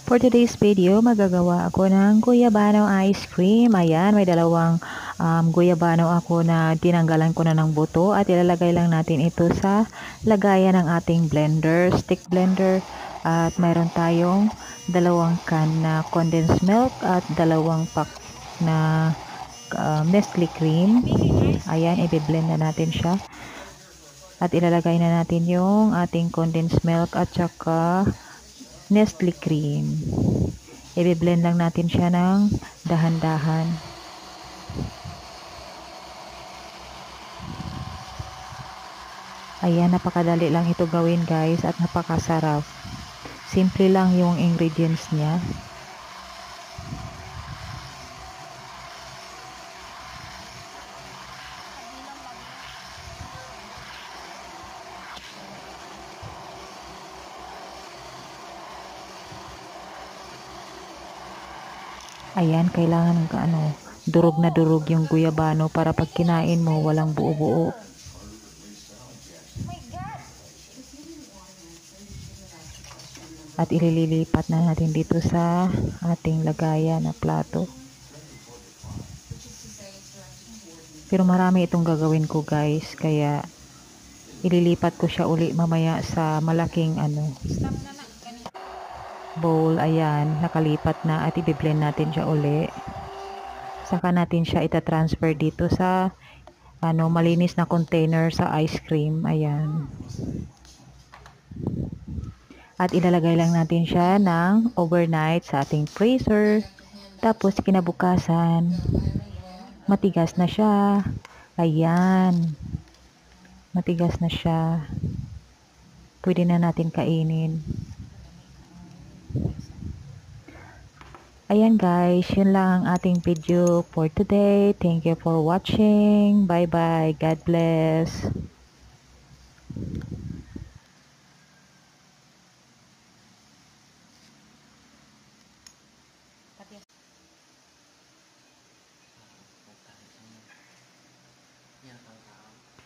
For today's video, magagawa ako ng guyabano ice cream. Ayan, may dalawang guyabano ako na tinanggalan ko na ng buto at ilalagay lang natin ito sa lagayan ng ating blender, stick blender. At mayroon tayong dalawang can na condensed milk at dalawang pack na Nestle cream. Ayan, i-blend na natin siya. At ilalagay na natin yung ating condensed milk at saka Nestle cream. I-blend lang natin siya ng dahan-dahan. Ayan, napakadali lang ito gawin guys at napakasarap. Simple lang yung ingredients niya. Ayan, kailangan durog na durog yung guyabano para pag kinain mo walang buo-buo. At ililipat na natin dito sa ating lagayan na plato. Pero marami itong gagawin ko guys, kaya ililipat ko siya uli mamaya sa malaking bowl. Ayan, nakalipat na at i-blend natin siya uli. Saka natin siya ita-transfer dito sa malinis na container sa ice cream. Ayan. At ilalagay lang natin siya ng overnight sa ating freezer. Tapos kinabukasan, matigas na siya. Ayan. Matigas na siya. Pwede na natin kainin. Ayan guys, yun lang ang ating video for today. Thank you for watching. Bye bye. God bless.